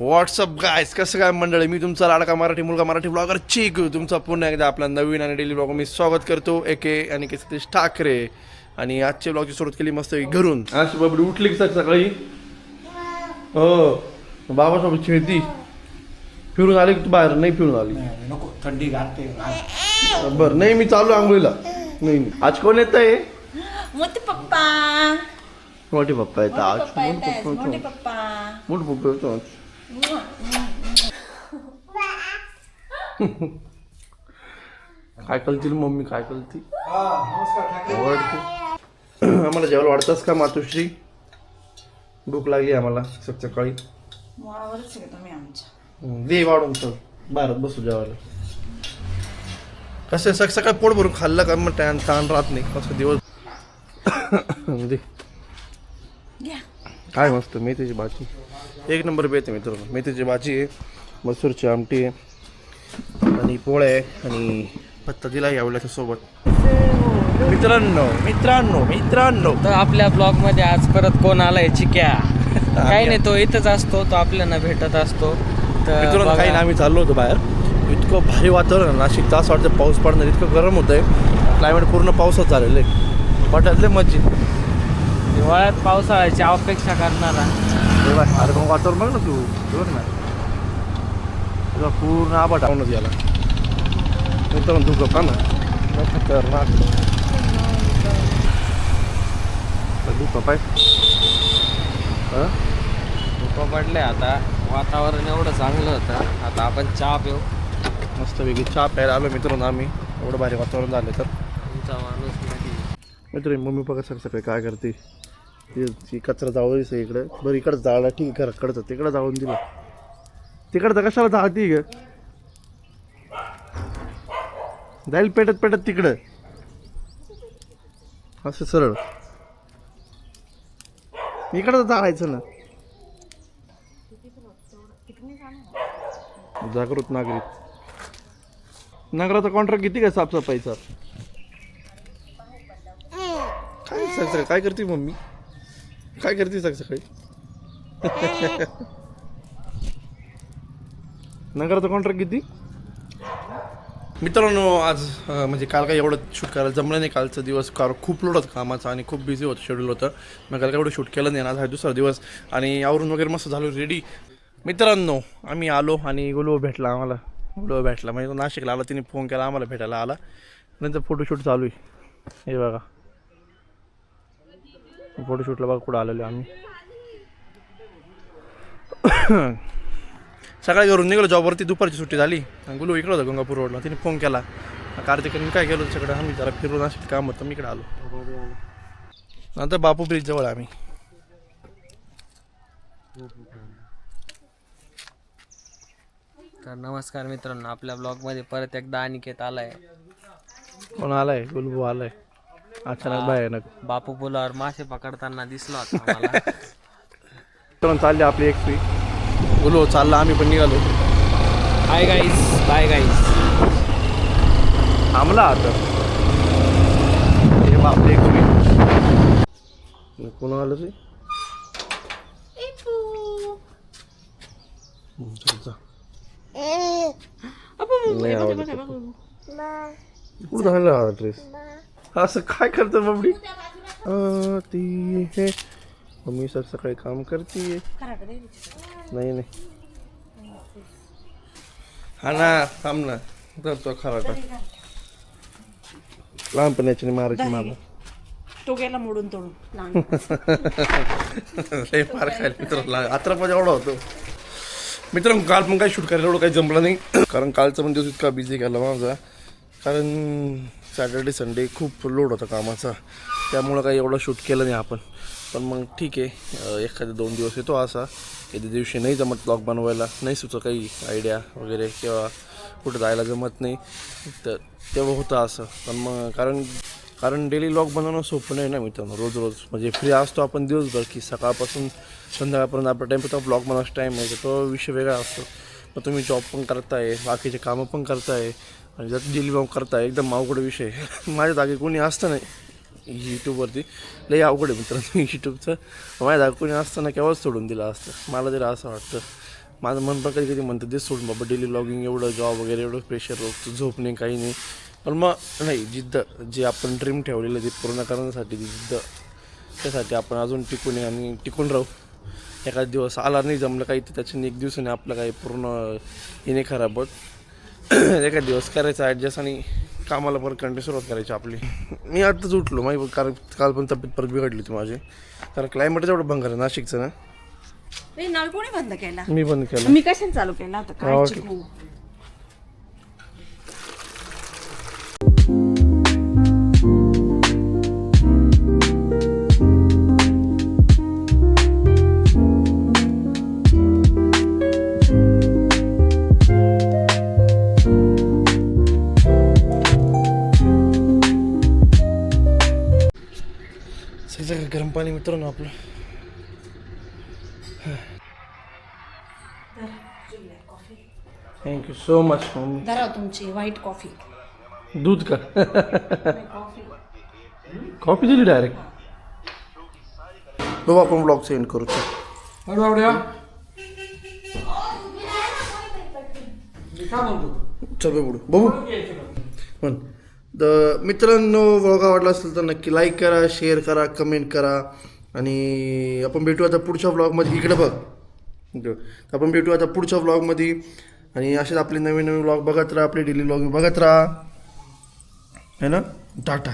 WhatsApp guys, कसं काय मंडळी, मी तुमचा लाडका मराठी मुलगा मराठी ब्लॉगर चिकू तुमचा पुन्हा एकदा आपला नवीन आणि डेली ब्लॉग मी स्वागत करतो. एके आणि के सतीश ठाकरे. आणि आजच्या ब्लॉगची सुरुवात केली मस्त घरून. आज बाबडी उठली की सकाळी हो बाबासोबत खेळती. फिरून आली की तू बाहेर नाही फिरून आली? नको, थंडी घालते. बरं नाही, मी चालू आंघोळीला. नाही आज कोण येत आहे? मोठे पप्पा. मोठे पप्पा येतात आज. मोठे पप्पा. मोठे पप्पा येतो आज. काय कळतील मम्मी, काय कळती आम्हाला जेवायला वाढताच का मातोश्री? भूक लागली आम्हाला सकाळी. मुळावरच आहे तुम्ही आमच्या. दे वाढून चल, बाहेर बसू जेवायला. कसं सकाळी पोट भरून खाल्लं का मग ताण राहत नाही कसं दिवस. दे काय मस्त मेथीची भाजी, एक नंबर बेत आहे मित्रांनो. मेथीची भाजी आहे, मसूरची आमटी आहे आणि पोळ्या आहे आणि पत्ता दिला यावल्याच्या सोबत. मित्रांनो तर आपल्या ब्लॉग मध्ये आज परत कोण आलाय? चिक्या. काही नाही, तो इथंच असतो, तो आपल्याला भेटत असतो. तर मित्रांनो काही आम्ही चाललो होतो बाहेर. इतकं भारी वातावरण नाशिक, तास वाटतं पाऊस पडणार, इतकं गरम होत आहे. क्लायमेट पूर्ण पावसात झालेलं आहे. वाटतले मज्जी हिवाळ्यात पावसाळ्याची अपेक्षा करणारा अरे मग वातावरण बघ ना तू, बघ ना तुला पूर्ण आबाट आवडत याला. मित्रांनो तू गप्पा ना खतरनाक धुकं पाय. धुकं पडले. आता वातावरण एवढं चांगलं होतं. आता आपण चहा पिऊ. मस्तपैकी चहा प्यायला आलो मित्रांनो आम्ही. एवढं भारी वातावरण झालं तर. तुमचा माणूस नाही. मित्र मम्मी पप्पा सकाळी काय करते, ती कचरा जाळीच आहे इकडं. बरं इकडं जाळला ठीक आहे, घराकडचं तिकडं जाळून दिलं. तिकडं कशाला जाळती ग? जाईल पेटत तिकडं असं सरळ. इकडं जाळायचं ना. जागृत नागरिक. नगराचा कॉन्ट्रॅक्ट किती काय साफसफाईचा? काय सकाळी काय करते मम्मी, काय करते सकाळी? नगराचा कॉन्ट्रॅक्ट किती? मित्रांनो आज म्हणजे काल काय एवढं शूट करायला जमलं नाही. कालचा दिवस खूप लोड होतं कामाचा आणि खूप बिझी होतं, शेड्यूल होतं. मग काल काय एवढं शूट केलं नाही. आज हा दुसरा दिवस आणि आवरून वगैरे मस्त झालो रेडी. मित्रांनो आम्ही आलो आणि गुलू भेटला आम्हाला. गुलू भेटला म्हणजे तो नाशिकला आला, तिने फोन केला आम्हाला भेटायला आला. नंतर फोटोशूट चालू आहे. हे बघा फोटोशूटला बघा कुठं आलेलो आम्ही. सकाळी घरून निघालो जॉबवरती, दुपारची सुट्टी झाली. गुलू इकडं होता गंगापूर रोडला, तिने फोन केला. कार्तिकांनी काय केलं त्याच्याकडे, आम्ही जरा फिरून असेल काम होतं, मी इकडे आलो. नंतर बापू ब्रिज जवळ आम्ही. तर नमस्कार मित्रांनो, आपल्या ब्लॉग मध्ये परत एकदा अनिकेत आलाय. कोण आलाय? गुलबू आलाय अचानक भयानक. बापू पुलावर मासे पकडताना दिसला होता आम्हाला. चालली आपली एक फ्री. गुलू चालला, आम्ही पण निघालो. Bye guys. थांबला आता हे आपली एक फ्री. कोण आलं ते? नाही आवडत कुठं झालं हा ड्रेस. असं काय करतं बाबडी? ती हे मम्मी सकाळी काम करते. नाही हा ना, थांब ना. तर तो खराटा लहानपणाची मारायची मला. तो गेला मोडून तोडून. लय मार खायला मित्रांनो, आत्रामध्ये एवढा होतो. मित्रांनो काल पण काही शूट करायला एवढं काही जमलं नाही, कारण कालचा पण दिवस इतका बिझी गेला माझा. कारण सॅटर्डे संडे खूप लोड होता कामाचा, त्यामुळं काही एवढं शूट केलं नाही आपण. पण मग ठीक आहे, एखादे 2 दिवस येतो असा. एखाद्या दिवशी नाही जमत ब्लॉग बनवायला, नाही सुचत काही आयडिया वगैरे किंवा कुठं जायला जमत नाही, तर तेव्हा होतं असं. पण मग कारण डेली ब्लॉग बनवणं सोपं नाही ना मित्रांनो. रोज म्हणजे फ्री असतो आपण दिवसभर, की सकाळपासून संध्याकाळपर्यंत आपला टाईम तो ब्लॉग बनवायचा टाईम आहे, तो विषय वेगळा असतो. मग तुम्ही जॉब पण करताय, बाकीचे कामं पण करताय आणि जर डेली ब्लॉग करताय, एकदम अवघड विषय. माझ्या जागी कोणी असतं नाही यूट्यूबवरती, लई अवघड आहे मित्रांनो यूट्यूबचं. माझ्या जागी कोणी असतं ना केव्हाच सोडून दिलं असतं मला तरी असं वाटतं. माझं मन पण कधी कधी म्हणतं ते सोडून बाबा डेली ब्लॉगिंग एवढं जॉब वगैरे एवढं प्रेशर झोप नाही काही नाही, पण मग नाही जिद्द जे आपण ड्रीम ठेवलेलं ते पूर्ण करण्यासाठी ती जिद्द, त्यासाठी आपण अजून टिकून आहे आणि टिकून राहू. एखाद दिवस आला नाही जमलं काही तर त्याच्याने एक दिवसाने आपलं काही पूर्ण हे नाही खराब होत. एखाद दिवस करायचं ॲडजस्ट आणि कामाला परत कंटिन्यू सुरुवात करायची आपली. मी आत्ताच उठलो माही, कारण काल पण तब्येत परत बिघडली होती माझी, कारण क्लायमेटच एवढं भंगार आहे नाशिकचं ना. नळ कोणी बंद केला? मी बंद केलं. मी कशाने चालू केला होता काय चिकू? सगळं गरम पाणी मित्रांनो आपलं. Thank you so much mummy. धरा तुमची व्हाईट कॉफी. दूध का? कॉफी दिली डायरेक्ट. बघू आपण ब्लॉग सेंड करू. चल बघू बघू पण तर मित्रांनो, व्लॉग आवडला असेल तर नक्की लाईक करा, शेअर करा, कमेंट करा आणि आपण भेटू आता पुढच्या व्लॉगमध्ये. इकडे बघ, आपण भेटू आता पुढच्या व्लॉगमध्ये आणि असेच आपले नवीन नवीन व्लॉग बघत राहा, आपले डेली व्लॉग बघत राहा है ना. टाटा.